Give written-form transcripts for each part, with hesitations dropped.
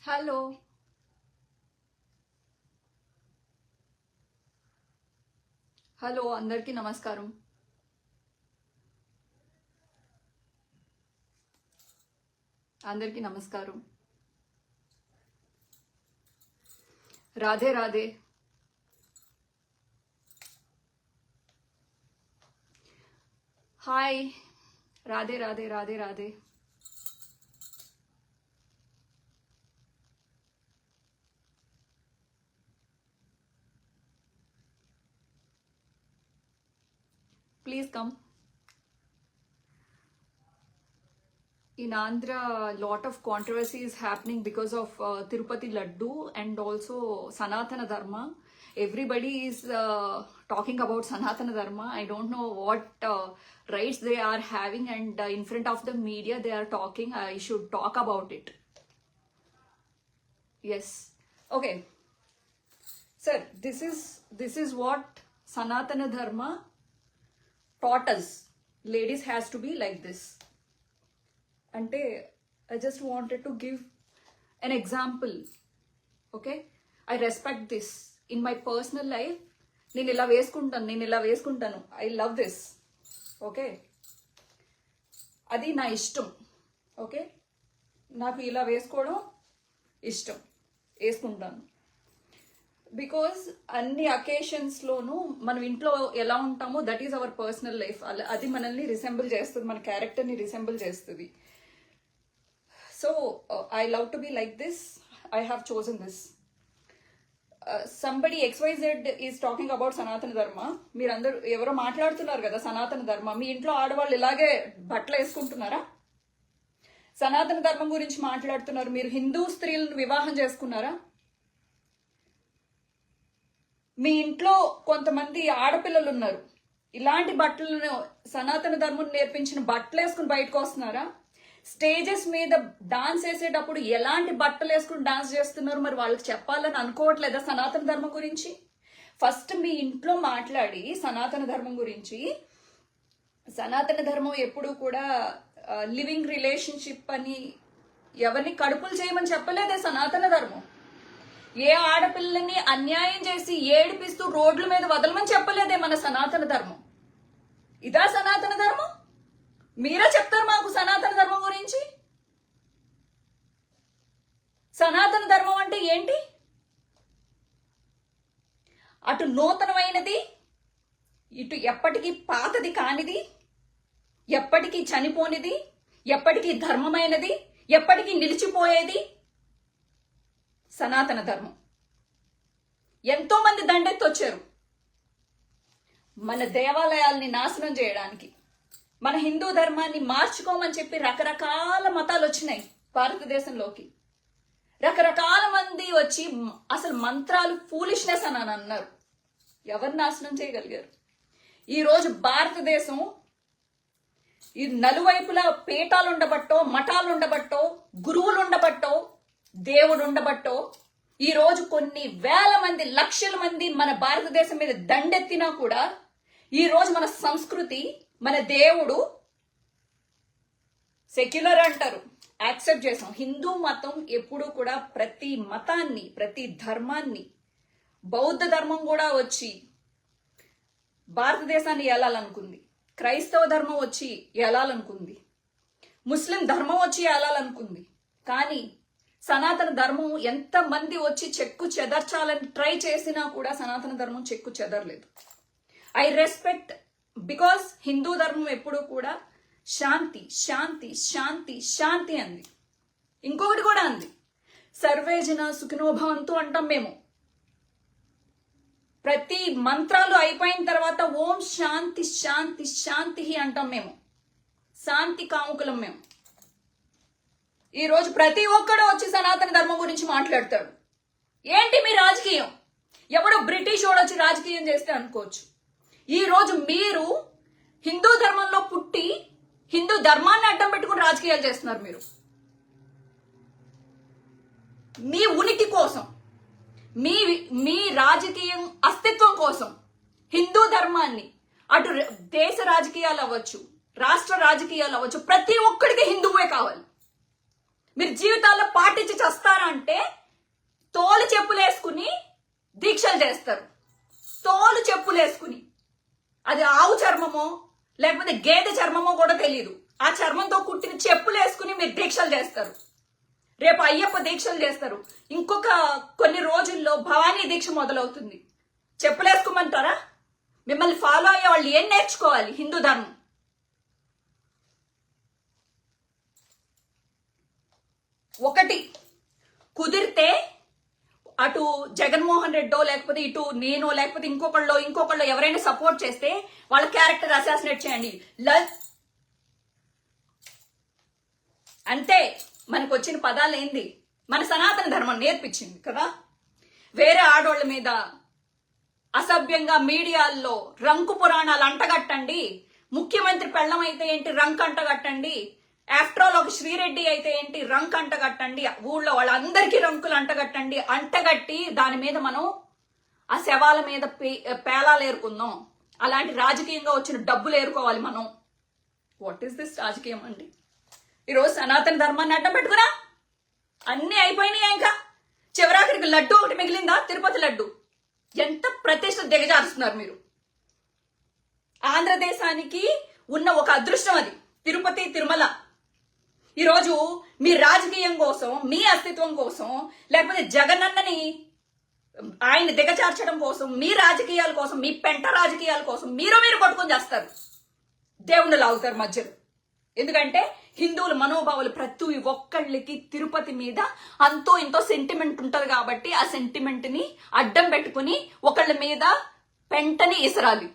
Hello hello అందరికీ నమస్కారం. అందరికీ నమస్కారం. Radhe Radhe. Hi. Radhe Radhe Radhe Radhe. Please come. In Andhra, a lot of controversy is happening because of Tirupati Laddu and also Sanatana Dharma. Everybody is talking about Sanatana Dharma. I don't know what rights they are having, and in front of the media they are talking. I should talk about it. Yes. Okay. Sir, this is what Sanatana Dharma taught us. Ladies has to be like this. Ante I just wanted to give an example. Okay, I respect this in my personal life. నేను ఇలా వేసుకుంటాను. I love this. Okay, అది నా ఇష్టం. Okay, నాకు ఇలా వేసుకోవడం ఇష్టం, వేసుకుంటాను. బికాజ్ అన్ని అకేషన్స్లోనూ మనం ఇంట్లో ఎలా ఉంటామో that is our personal life. అది మనల్ని రిసెంబుల్ చేస్తుంది, మన క్యారెక్టర్ని రిసెంబుల్ చేస్తుంది. So I love to be like this. I have chosen this. Somebody XYZ is talking about సనాతన ధర్మ. మీరందరూ ఎవరో మాట్లాడుతున్నారు కదా సనాతన ధర్మ. మీ ఇంట్లో ఆడవాళ్ళు ఇలాగే బట్టలు వేసుకుంటున్నారా? సనాతన ధర్మం గురించి మాట్లాడుతున్నారు. మీరు హిందూ స్త్రీలను వివాహం చేసుకున్నారా? మీ ఇంట్లో కొంతమంది ఆడపిల్లలు ఉన్నారు, ఇలాంటి బట్టలను సనాతన ధర్మం నేర్పించిన బట్టలు వేసుకుని బయటకు వస్తున్నారా? స్టేజెస్ మీద డాన్స్ వేసేటప్పుడు ఎలాంటి బట్టలు వేసుకుని డాన్స్ చేస్తున్నారు? మరి వాళ్ళకి చెప్పాలని అనుకోవట్లేదా సనాతన ధర్మం గురించి? ఫస్ట్ మీ ఇంట్లో మాట్లాడి సనాతన ధర్మం గురించి. సనాతన ధర్మం ఎప్పుడు కూడా లివింగ్ రిలేషన్షిప్ అని ఎవరిని కడుపులు చేయమని చెప్పలేదే సనాతన ధర్మం. ఏ ఆడపిల్లని అన్యాయం చేసి ఏడిపిస్తూ రోడ్ల మీద వదలమని చెప్పలేదే మన సనాతన ధర్మం. ఇదా సనాతన ధర్మం? మీరే చెప్తారు మాకు సనాతన ధర్మం గురించి. సనాతన ధర్మం అంటే ఏంటి? అటు నూతనమైనది, ఇటు ఎప్పటికీ పాతది కానిది, ఎప్పటికీ చనిపోనిది, ఎప్పటికీ ధర్మమైనది, ఎప్పటికీ నిలిచిపోయేది సనాతన ధర్మం. ఎంతో మంది దండెత్తొచ్చారు మన దేవాలయాల్ని నాశనం చేయడానికి. మన హిందూ ధర్మాన్ని మార్చుకోమని చెప్పి రకరకాల మతాలు వచ్చినాయి భారతదేశంలోకి. రకరకాల మంది వచ్చి అసలు మంత్రాలు ఫూలిష్నెస్ అని అన్నారు. ఎవరు నాశనం చేయగలిగారు? ఈరోజు భారతదేశం ఈ నలువైపులా పీఠాలు ఉండబట్టో, మఠాలు ఉండబట్టో, గురువులు ఉండబట్టో, దేవుడు ఉండబట్టో ఈ రోజు కొన్ని వేల మంది, లక్షల మంది మన భారతదేశం మీద దండెత్తినా కూడా ఈ రోజు మన సంస్కృతి, మన దేవుడు సెక్యులర్ అంటారు, యాక్సెప్ట్ చేసాం. హిందూ మతం ఎప్పుడూ కూడా ప్రతి మతాన్ని, ప్రతి ధర్మాన్ని, బౌద్ధ ధర్మం కూడా వచ్చి భారతదేశాన్ని ఏలాలనుకుంది, క్రైస్తవ ధర్మం వచ్చి ఏలాలనుకుంది, ముస్లిం ధర్మం వచ్చి ఏలాలనుకుంది. కానీ సనాతన ధర్మం ఎంతమంది వచ్చి చెక్కు చెదర్చాలని ట్రై చేసినా కూడా సనాతన ధర్మం చెక్కు చెదరలేదు. ఐ రెస్పెక్ట్, బికాస్ హిందూ ధర్మం ఎప్పుడూ కూడా శాంతి శాంతి శాంతి శాంతి అంది. ఇంకొకటి కూడా అంది, సర్వే జన సుఖినోభవంతు అంటాం మేము. ప్రతి మంత్రాలు అయిపోయిన తర్వాత ఓం శాంతి శాంతి శాంతి అంటాం మేము. శాంతి కాముకులం మేము. ఈ రోజు ప్రతి ఒక్కడు వచ్చి సనాతన ధర్మం గురించి మాట్లాడతాడు. ఏంటి మీ రాజకీయం? ఎవడో బ్రిటిష్ వాడు వచ్చి రాజకీయం చేస్తే అనుకోవచ్చు. ఈ రోజు మీరు హిందూ ధర్మంలో పుట్టి హిందూ ధర్మాన్ని అడ్డం పెట్టుకుని రాజకీయాలు చేస్తున్నారు. మీరు మీ ఉనికి కోసం, మీ రాజకీయం అస్తిత్వం కోసం హిందూ ధర్మాన్ని, అటు దేశ రాజకీయాలు అవ్వచ్చు, రాష్ట్ర రాజకీయాలు అవ్వచ్చు, ప్రతి ఒక్కడికి హిందువే కావాలి. మీరు జీవితాల్లో పాటించి చేస్తారా అంటే తోలు చెప్పులు వేసుకుని దీక్షలు చేస్తారు. తోలు చెప్పులు వేసుకుని, అది ఆవు చర్మమో లేకపోతే గేదె చర్మమో కూడా తెలియదు, ఆ చర్మంతో కుట్టిన చెప్పులు వేసుకుని మీరు దీక్షలు చేస్తారు. రేపు అయ్యప్ప దీక్షలు చేస్తారు. ఇంకొక కొన్ని రోజుల్లో భవానీ దీక్ష మొదలవుతుంది. చెప్పులు వేసుకోమంటారా? మిమ్మల్ని ఫాలో అయ్యే వాళ్ళు ఏం నేర్చుకోవాలి? హిందూ ధర్మం. ఒకటి కుదిరితే అటు జగన్మోహన్ రెడ్డో లేకపోతే ఇటు నేను లేకపోతే ఇంకొకళ్ళు ఎవరైనా సపోర్ట్ చేస్తే వాళ్ళ క్యారెక్టర్ అసాసినేట్ చేయండి. అంతే. మనకు వచ్చిన పదాలు ఏంది? మన సనాతన ధర్మం నేర్పించింది కదా. వేరే ఆడోళ్ళ మీద అసభ్యంగా మీడియాల్లో రంకు పురాణాలు అంటగట్టండి. ముఖ్యమంత్రి పెళ్ళం అయితే ఏంటి రంకు అంటగట్టండి. ఆఫ్టర్ ఆల్ ఒక శ్రీరెడ్డి అయితే ఏంటి రంకు అంటగట్టండి. ఊళ్ళో వాళ్ళందరికీ రంకులు అంటగట్టండి. అంటగట్టి దాని మీద మనం ఆ శవాల మీద పేలాలు ఏరుకుందాం. అలాంటి రాజకీయంగా వచ్చిన డబ్బులు ఏరుకోవాలి మనం. వాట్ ఈస్ దిస్ రాజకీయం అండి? ఈరోజు సనాతన ధర్మాన్ని అడ్డం పెట్టుకురా అన్నీ అయిపోయినాయి. ఇంకా చివరాఖరికి లడ్డు ఒకటి మిగిలిందా? తిరుపతి లడ్డు. ఎంత ప్రతిష్ట దిగజారుస్తున్నారు మీరు. ఆంధ్రదేశానికి ఉన్న ఒక అదృష్టం అది తిరుపతి తిరుమల. ఈరోజు మీ రాజకీయం కోసం, మీ అస్తిత్వం కోసం, లేకపోతే జగనన్నని ఆయన దిగజార్చడం కోసం, మీ రాజకీయాల కోసం, మీ పెంట రాజకీయాల కోసం మీరు కొట్టుకొని చేస్తారు. దేవుణ్ణి లాగుతారు మధ్యలో. ఎందుకంటే హిందువుల మనోభావాలు ప్రతి ఒక్కళ్ళకి తిరుపతి మీద అంతో ఇంతో సెంటిమెంట్ ఉంటది కాబట్టి ఆ సెంటిమెంట్ ని అడ్డం పెట్టుకుని ఒకళ్ళ మీద పెంటని ఇసరాలి.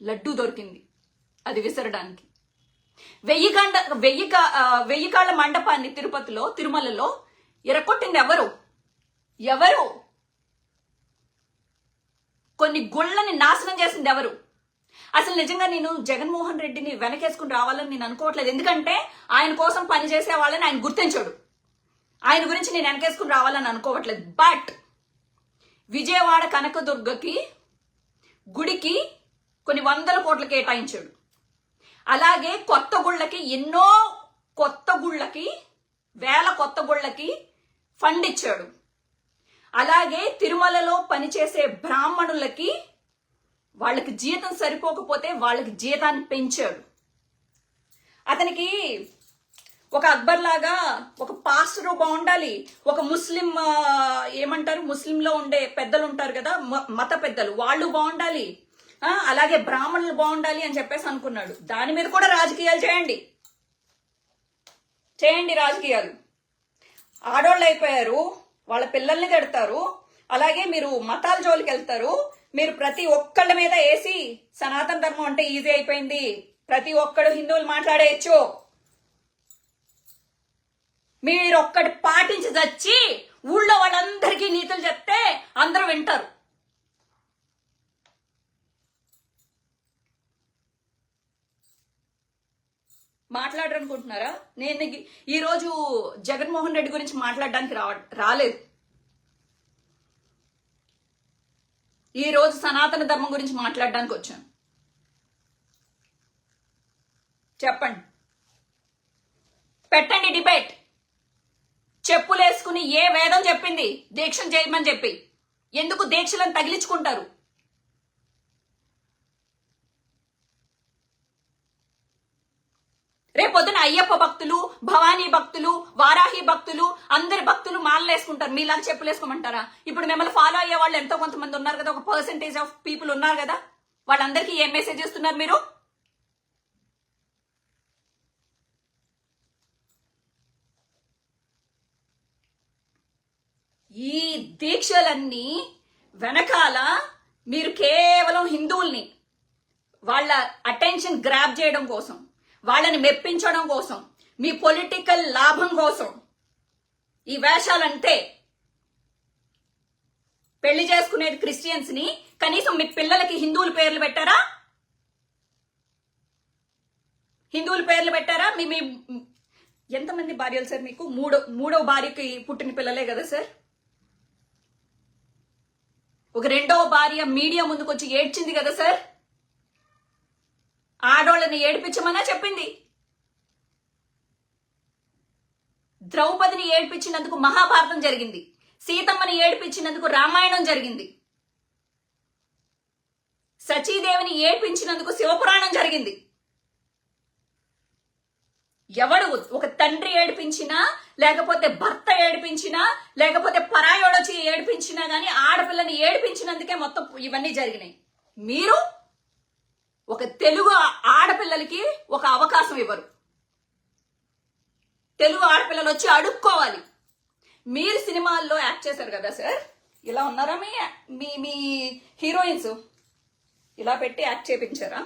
లడ్డు దొరికింది, అది విసరడానికి. 1000 కాళ్ళ మండపాన్ని తిరుమలలో ఎరకొట్టింది ఎవరు? కొన్ని గుళ్ళని నాశనం చేసింది ఎవరు? అసలు నిజంగా నేను జగన్మోహన్ రెడ్డిని వెనకేసుకుని రావాలని నేను అనుకోవట్లేదు. ఎందుకంటే ఆయన కోసం పనిచేసే వాళ్ళని ఆయన గుర్తించాడు. ఆయన గురించి నేను వెనకేసుకుని రావాలని అనుకోవట్లేదు. బట్ విజయవాడ కనకదుర్గకి గుడికి కొన్ని 100 కోట్లు కేటాయించాడు. అలాగే కొత్త గుళ్ళకి ఎన్నో కొత్త గుళ్ళకి, వేల కొత్త గుళ్ళకి ఫండ్ ఇచ్చాడు. అలాగే తిరుమలలో పనిచేసే బ్రాహ్మణులకి వాళ్ళకి జీతం సరిపోకపోతే వాళ్ళకి జీతాన్ని పెంచాడు. అతనికి ఒక అక్బర్ లాగా ఒక పాస్టరు బాగుండాలి, ఒక ముస్లిం ఏమంటారు ముస్లింలో ఉండే పెద్దలు ఉంటారు కదా మత పెద్దలు, వాళ్ళు బాగుండాలి, అలాగే బ్రాహ్మణులు బాగుండాలి అని చెప్పేసి అనుకున్నాడు. దాని మీద కూడా రాజకీయాలు చేయండి రాజకీయాలు. ఆడోళ్ళు అయిపోయారు, వాళ్ళ పిల్లల్ని తిడతారు, అలాగే మీరు మతాల జోలికి వెళ్తారు. మీరు ప్రతి ఒక్కళ్ళ మీద వేసి సనాతన ధర్మం అంటే ఈజీ అయిపోయింది, ప్రతి ఒక్కడు హిందువులు మాట్లాడేయచ్చు, మీరు ఒక్కటి పాటించి చచ్చి ఊళ్ళో వాళ్ళందరికీ నీతులు చెప్తే అందరూ వింటారు. మాట్లాడరనుకుంటున్నారా? నేను ఈరోజు జగన్మోహన్ రెడ్డి గురించి మాట్లాడడానికి రాలేదు. ఈ రోజు సనాతన ధర్మం గురించి మాట్లాడడానికి వచ్చాను. చెప్పండి, పెట్టండి డిబేట్. చెప్పులేసుకుని ఏ వేదం చెప్పింది దీక్షను చేయమని చెప్పి? ఎందుకు దీక్షలను తగిలించుకుంటారు? రేపొద్దున అయ్యప్ప భక్తులు, భవానీ భక్తులు, వారాహి భక్తులు, అందరి భక్తులు మాలలు వేసుకుంటారు. మీలాగా చెప్పులు వేసుకోమంటారా? ఇప్పుడు మిమ్మల్ని ఫాలో అయ్యే వాళ్ళు ఎంతో కొంతమంది ఉన్నారు కదా, ఒక పర్సెంటేజ్ ఆఫ్ పీపుల్ ఉన్నారు కదా, వాళ్ళందరికీ ఏం మెసేజ్ ఇస్తున్నారు మీరు? ఈ దీక్షలన్నీ వెనకాల మీరు కేవలం హిందువుల్ని వాళ్ళ అటెన్షన్ గ్రాబ్ చేయడం కోసం, వాళ్ళని మెప్పించడం కోసం, మీ పొలిటికల్ లాభం కోసం ఈ వేషాలంటే. పెళ్లి చేసుకునేది క్రిస్టియన్స్ ని, కనీసం మీ పిల్లలకి హిందువుల పేర్లు పెట్టారా? హిందువుల పేర్లు పెట్టారా? మీ ఎంతమంది భార్యలు సార్ మీకు? మూడో భార్యకి పుట్టిన పిల్లలే కదా సార్. ఒక రెండవ భార్య మీడియా ముందుకు వచ్చి ఏడ్చింది కదా సార్. ఆడోళ్ళని ఏడిపించమన్నా చెప్పింది. ద్రౌపదిని ఏడ్పించినందుకు మహాభారతం జరిగింది. సీతమ్మని ఏడ్పించినందుకు రామాయణం జరిగింది. సచీదేవిని ఏడ్పించినందుకు శివపురాణం జరిగింది. ఎవడు ఒక తండ్రి ఏడిపించినా, లేకపోతే భర్త ఏడిపించినా, లేకపోతే పరాయోడొచ్చి ఏడిపించినా గానీ ఆడపిల్లని ఏడిపించినందుకే మొత్తం ఇవన్నీ జరిగినాయి. మీరు ఒక తెలుగు ఆడపిల్లలకి ఒక అవకాశం ఇవ్వరు. తెలుగు ఆడపిల్లలు వచ్చి అడుక్కోవాలి. మీరు సినిమాల్లో యాక్ట్ చేశారు కదా సార్, ఇలా ఉన్నారా మీ మీ హీరోయిన్స్? ఇలా పెట్టి యాక్ట్ చేపించారా?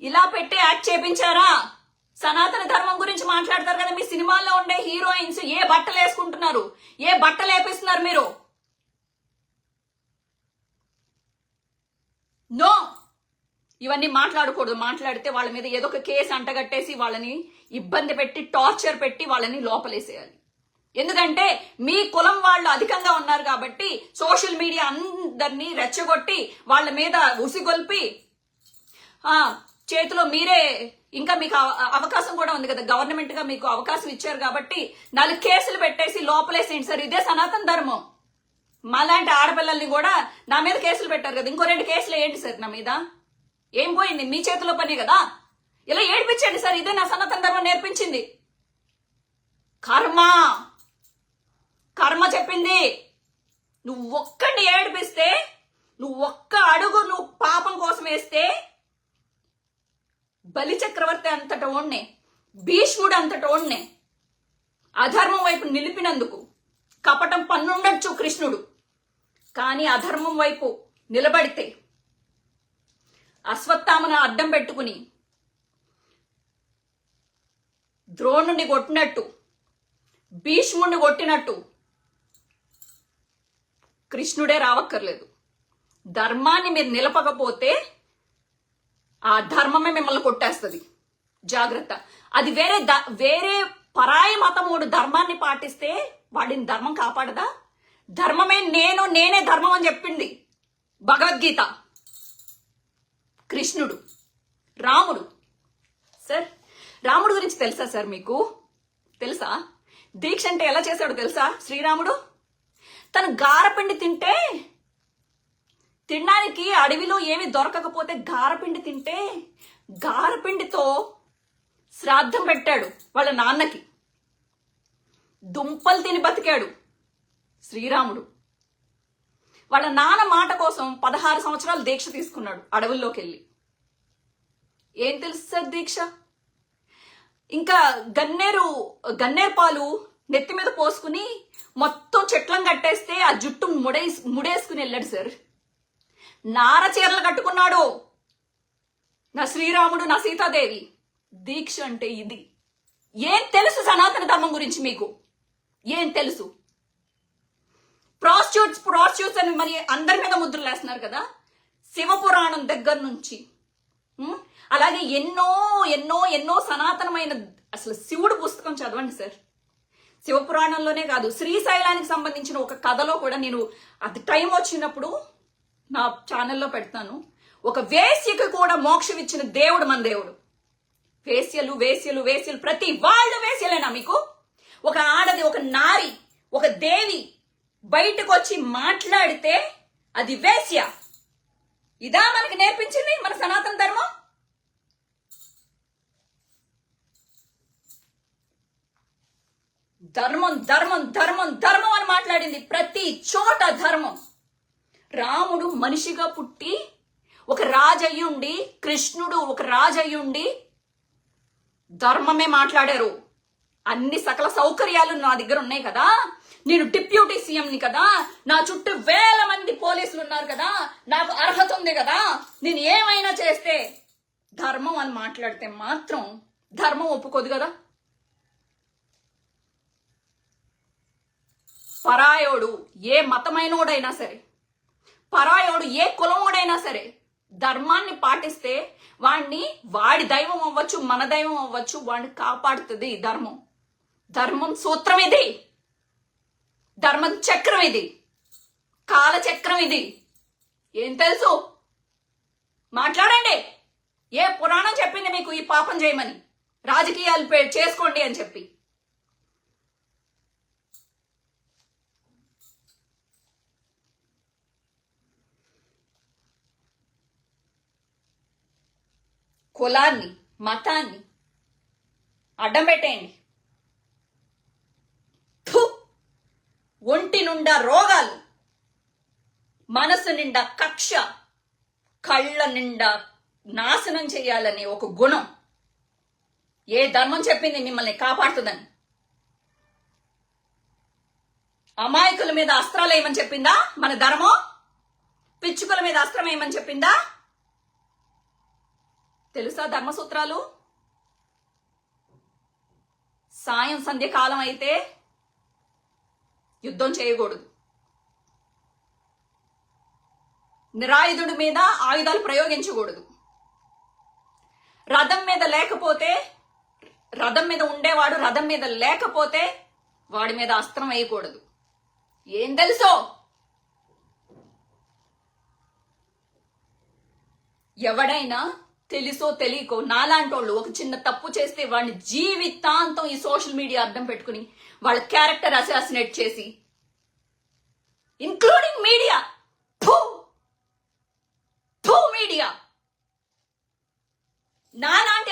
ఇలా పెట్టి యాక్ట్ చేపించారా? సనాతన ధర్మం గురించి మాట్లాడతారు కదా మీ సినిమాల్లో ఉండే హీరోయిన్స్. ఏ బట్టలు వేసుకుంటున్నారు? ఏ బట్టలు వేపిస్తున్నారు మీరు? నో, ఇవన్నీ మాట్లాడకూడదు. మాట్లాడితే వాళ్ళ మీద ఏదో ఒక కేసు అంటగట్టేసి వాళ్ళని ఇబ్బంది పెట్టి టార్చర్ పెట్టి వాళ్ళని లోపలేసేయాలి. ఎందుకంటే మీ కులం వాళ్ళు అధికంగా ఉన్నారు కాబట్టి సోషల్ మీడియా అందరినీ రెచ్చగొట్టి వాళ్ళ మీద ఉసిగొల్పి చేతిలో మీరే, ఇంకా మీకు అవకాశం కూడా ఉంది కదా, గవర్నమెంట్ గా మీకు అవకాశం ఇచ్చారు కాబట్టి 4 కేసులు పెట్టేసి లోపలేసేయండి సార్. ఇదే సనాతన ధర్మం. మాలాంటి ఆడపిల్లల్ని కూడా నా మీద కేసులు పెట్టారు కదా, ఇంకో 2 కేసులు ఏంటి సార్ నా మీద? ఏం పోయింది? మీ చేతిలో పని కదా. ఇలా ఏడిపించండి సార్. ఇదే నా సనాతన ధర్మం నేర్పించింది. కర్మ చెప్పింది. నువ్వు ఒక్కడిని ఏడిపిస్తే, నువ్వు ఒక్క అడుగు నువ్వు పాపం కోసం వేస్తే బలి చక్రవర్తి అంతట ఓడ్నే, భీష్ముడు అంతట ఓడ్నే అధర్మం వైపు నిలిపినందుకు. కపటం పన్నుండొచ్చు కృష్ణుడు, కానీ అధర్మం వైపు నిలబడితే అశ్వత్థామను అడ్డం పెట్టుకుని ద్రోణుడిని కొట్టినట్టు, భీష్ముడిని కొట్టినట్టు కృష్ణుడే రావక్కర్లేదు. ధర్మాన్ని మీరు నిలపకపోతే ఆ ధర్మమే మిమ్మల్ని కొట్టేస్తుంది. జాగ్రత్త. అది వేరే పరాయి మతముడు ధర్మాన్ని పాటిస్తే వాడిని ధర్మం కాపాడదా? ధర్మమే నేనే ధర్మం అని చెప్పింది భగవద్గీత. కృష్ణుడు, రాముడు. సార్, రాముడు గురించి తెలుసా సార్ మీకు? తెలుసా? దీక్ష అంటే ఎలా చేశాడు తెలుసా? శ్రీరాముడు తను గారపిండి తినడానికి అడవిలో ఏమి దొరకకపోతే గారపిండి తింటే గారపిండితో శ్రాద్ధం పెట్టాడు వాళ్ళ నాన్నకి. దుంపలు తిని బతికాడు శ్రీరాముడు. వాళ్ళ నాన్న మాట కోసం 16 సంవత్సరాలు దీక్ష తీసుకున్నాడు అడవుల్లోకి వెళ్ళి. ఏం తెలుసు సార్ దీక్ష? ఇంకా గన్నేరు పాలు నెత్తి మీద పోసుకుని మొత్తం చెట్లను కట్టేస్తే ఆ జుట్టు ముడేసుకుని వెళ్ళాడు సార్. నార చీరలు కట్టుకున్నాడు నా శ్రీరాముడు, నా సీతాదేవి. దీక్ష అంటే ఇది. ఏం తెలుసు సనాతన ధర్మం గురించి మీకు? ఏం తెలుసు? ప్రాస్టిట్యూట్స్ అని మరి అందరి మీద ముద్రలు వేస్తున్నారు కదా. శివపురాణం దగ్గర నుంచి అలాగే ఎన్నో ఎన్నో ఎన్నో సనాతనమైన అసలు శివుడు పుస్తకం చదవండి సార్. శివపురాణంలోనే కాదు, శ్రీశైలానికి సంబంధించిన ఒక కథలో కూడా నేను అది టైం వచ్చినప్పుడు నా ఛానల్లో పెడతాను. ఒక వేశ్యకు కూడా మోక్షం ఇచ్చిన దేవుడు మన దేవుడు. వేశ్యలు ప్రతి వాళ్ళు వేశ్యలేనా మీకు? ఒక ఆడది, ఒక నారి, ఒక దేవి బయటకు వచ్చి మాట్లాడితే అది వేశ్య. ఇదా మనకి నేర్పించింది మన సనాతన ధర్మం? ధర్మం ధర్మం ధర్మం ధర్మం అని మాట్లాడింది. ప్రతి చోట ధర్మం. రాముడు మనిషిగా పుట్టి ఒక రాజయ్యుండి, కృష్ణుడు ఒక రాజయ్యుండి ధర్మమే మాట్లాడారు. అన్ని సకల సౌకర్యాలు నా దగ్గర ఉన్నాయి కదా, నేను డిప్యూటీ సీఎంని కదా, నా చుట్టూ 1000 మంది పోలీసులు ఉన్నారు కదా, నాకు అర్హత ఉంది కదా, నేను ఏమైనా చేస్తే ధర్మం అని మాట్లాడితే మాత్రం ధర్మం ఒప్పుకోదు కదా. పరాయోడు ఏ మతమైనోడైనా సరే, పరాయోడు ఏ కులమోడైనా సరే ధర్మాన్ని పాటిస్తే వాడి దైవం అవ్వచ్చు, మన దైవం అవ్వచ్చు, వాడిని కాపాడుతుంది ధర్మం. ధర్మం సూత్రం ఇది, ధర్మం చక్రం ఇది, కాలచక్రం ఇది. ఏం తెలుసు? మాట్లాడండి. ఏ పురాణం చెప్పింది మీకు ఈ పాపం చేయమని, రాజకీయాలు చేసుకోండి అని చెప్పి? కులాన్ని, మతాన్ని అడ్డం పెట్టేయండి. ఒంటి నిండా రోగాలు, మనసు నిండా కక్ష, కళ్ళ నిండా నాశనం చేయాలనే ఒక గుణం. ఏ ధర్మం చెప్పింది మిమ్మల్ని కాపాడుతుందని? అమాయకుల మీద అస్త్రాలు వేయమని చెప్పిందా మన ధర్మం? పిచ్చుకల మీద అస్త్రం వేయమని చెప్పిందా? తెలుసా ధర్మసూత్రాలు? సాయం సంధ్యకాలం అయితే యుద్ధం చేయకూడదు. నిరాయుధుడి మీద ఆయుధాలు ప్రయోగించకూడదు. రథం మీద ఉండేవాడు రథం మీద లేకపోతే వాడి మీద అస్త్రం వేయకూడదు. ఏం తెలుసో? ఎవడైనా తెలుసో తెలియకో నాలాంటోళ్ళు ఒక చిన్న తప్పు చేస్తే వాడిని జీవితాంతం ఈ సోషల్ మీడియా అడ్డం పెట్టుకుని వాళ్ళ క్యారెక్టర్ అసాసినేట్ చేసి, ఇంక్లూడింగ్ మీడియా, మీడియా నాలాంటి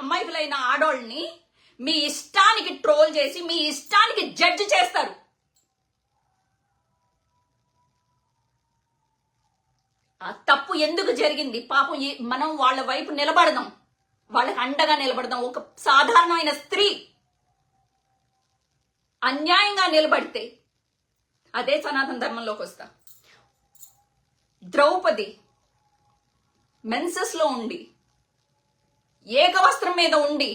అమాయకులైన ఆడోళ్ళని మీ ఇష్టానికి ట్రోల్ చేసి మీ ఇష్టానికి జడ్జి చేస్తారు. ఆ తప్పు ఎందుకు జరిగింది? పాపం మనం వాళ్ళ వైపు నిలబడదాం, వాళ్ళకి అండగా నిలబడదాం. ఒక సాధారణమైన స్త్రీ అన్యాయంగా నిలబడితే అదే సనాతన ధర్మంలోకి వస్తా. ద్రౌపది మెన్సెస్ లో ఉండి ఏకవస్త్రం మీద ఉండి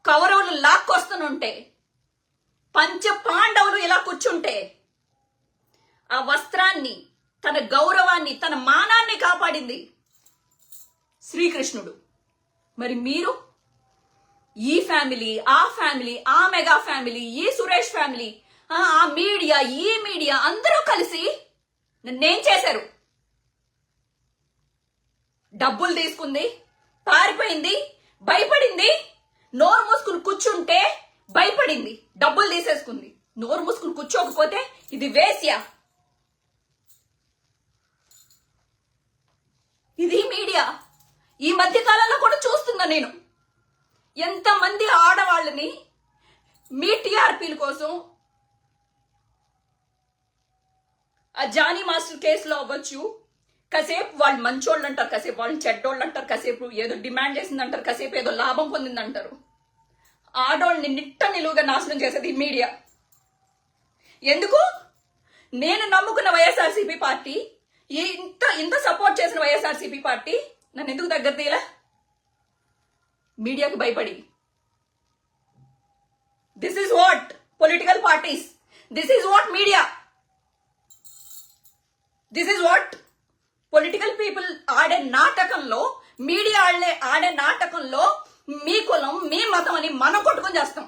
కౌరవులు లాక్కొస్తుంటే పంచ పాండవులు ఇలా కూర్చుంటే ఆ వస్త్రాన్ని, తన గౌరవాన్ని, తన మానాన్ని కాపాడింది శ్రీకృష్ణుడు. మరి మీరు ఈ ఫ్యామిలీ, ఆ ఫ్యామిలీ, ఆ మెగా ఫ్యామిలీ, ఈ సురేష్ ఫ్యామిలీ, ఆ మీడియా, ఈ మీడియా అందరూ కలిసి నన్నేం చేశారు? డబ్బులు తీసుకుంది, పారిపోయింది, భయపడింది. నోరు మూసుకుని కూర్చుంటే భయపడింది, డబ్బులు తీసేసుకుంది. నోరు మూసుకుని కూర్చోకపోతే ఇది వేశ్య. ఇది మీడియా. ఈ మధ్య కాలంలో కూడా చూస్తున్నా నేను ఎంతమంది ఆడవాళ్ళని మీ టీఆర్పీల కోసం ఆ జానీ మాస్టర్ కేసులో అవ్వచ్చు, కాసేపు వాళ్ళు మంచోళ్ళు అంటారు, కాసేపు వాళ్ళు చెడ్డోళ్ళు అంటారు, కాసేపు ఏదో డిమాండ్ చేసిందంటారు, కాసేపు ఏదో లాభం పొందిందంటారు. ఆడోళ్ళని నిట్ట నిలువుగా నాశనం చేసేది మీడియా. ఎందుకు? నేను నమ్ముకున్న వైఎస్ఆర్సీపీ పార్టీ, ఇంత సపోర్ట్ చేసిన వైఎస్ఆర్సీపీ పార్టీ నన్ను ఎందుకు దగ్గర తీయలే? మీడియాకు భయపడి. This is what political parties, this is what media, this is what political people ఆడే నాటకంలో, మీడియా ఆడే నాటకంలో మీ కులం, మీ మతం అని మనం కొట్టుకొని చేస్తాం.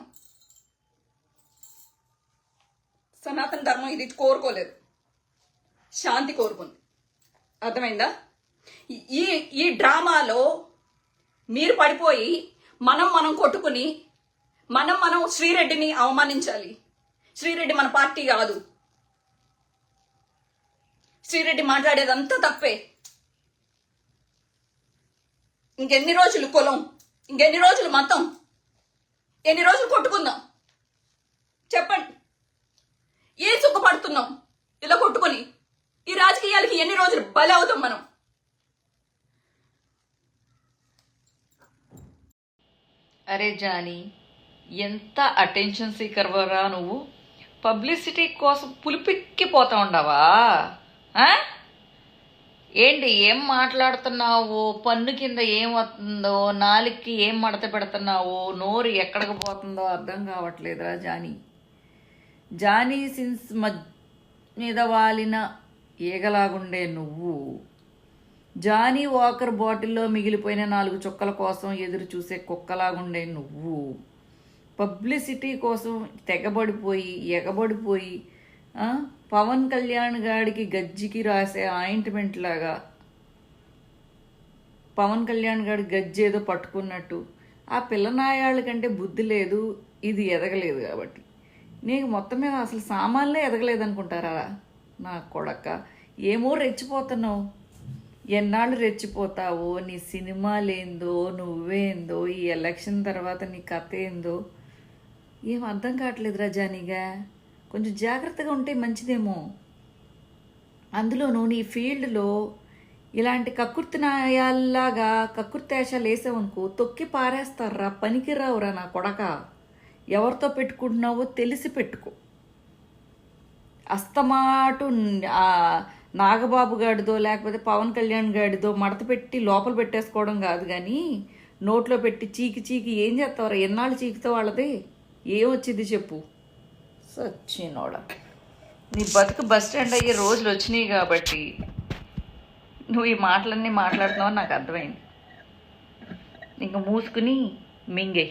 సనాతన ధర్మం ఇది కోరుకోలేదు, శాంతి కోరుకుంది. అర్థమైందా? ఈ డ్రామాలో మీరు పడిపోయి మనం కొట్టుకుని మనం శ్రీరెడ్డిని అవమానించాలి. శ్రీరెడ్డి మన పార్టీ కాదు. శ్రీరెడ్డి మాట్లాడేదంతా తప్పే. ఇంకెన్ని రోజులు కులం, ఇంకెన్ని రోజులు మతం, ఎన్ని రోజులు కొట్టుకుందాం చెప్పండి? ఏ సుఖపడుతున్నాం ఇలా కొట్టుకొని? ఈ రాజకీయాలకి ఎన్ని రోజులు బలి అవుతాం మనం? అరే జానీ, ఎంత అటెన్షన్ సీకర్వరా నువ్వు. పబ్లిసిటీ కోసం పులిపిక్కిపోతా ఉండవా? ఏంటి ఏం మాట్లాడుతున్నావు? పన్ను కింద ఏం వస్తుందో, నాలుగుకి ఏం మడత పెడుతున్నావో, నోరు ఎక్కడికి పోతుందో అర్థం కావట్లేదురా జానీ. జానీ సిన్స్ మీద వాలిన ఈగలాగుండే నువ్వు, జానీ వాకర్ బాటిల్లో మిగిలిపోయిన 4 చుక్కల కోసం ఎదురు చూసే కుక్కలాగుండే నువ్వు, పబ్లిసిటీ కోసం తెగబడిపోయి ఎగబడిపోయి పవన్ కళ్యాణ్ గాడికి గజ్జికి రాసే ఆయింట్మెంట్ లాగా పవన్ కళ్యాణ్ గాడి గజ్జి ఏదో పట్టుకున్నట్టు ఆ పిల్లనాయాళ్ళ కంటే బుద్ధి లేదు, ఇది ఎదగలేదు కాబట్టి నీకు మొత్తం మీద అసలు సామాన్లే ఎదగలేదు అనుకుంటారా? నా కొడక్క, ఏమో రెచ్చిపోతున్నావు. ఎన్నాళ్ళు రెచ్చిపోతావో, నీ సినిమాలేందో, నువ్వేందో, ఈ ఎలక్షన్ తర్వాత నీ కథ ఏందో ఏం అర్థం కావట్లేదు రజానిగా. కొంచెం జాగ్రత్తగా ఉంటే మంచిదేమో. అందులోనూ నీ ఫీల్డ్లో ఇలాంటి కక్కుర్తి నాయాల్లాగా కక్కుర్తేషాలు వేసావనుకో తొక్కి పారేస్తారా, పనికిరావురా నా కొడక. ఎవరితో పెట్టుకుంటున్నావో తెలిసి పెట్టుకో. అస్తమాటు ఆ నాగబాబు గాడిదో లేకపోతే పవన్ కళ్యాణ్ గాడిదో మడత పెట్టి లోపల పెట్టేసుకోవడం కాదు, కానీ నోట్లో పెట్టి చీకి చీకి ఏం చేస్తావరా? ఎన్నాళ్ళు చీకుతో వాళ్ళది ఏమొచ్చింది చెప్పు. సచ్చినోడ, నీ బతుకు బస్ స్టాండ్ అయ్యే రోజులు వచ్చినాయి కాబట్టి నువ్వు ఈ మాటలన్నీ మాట్లాడుతున్నావు నాకు అర్థమైంది. ఇంక మూసుకుని మింగే.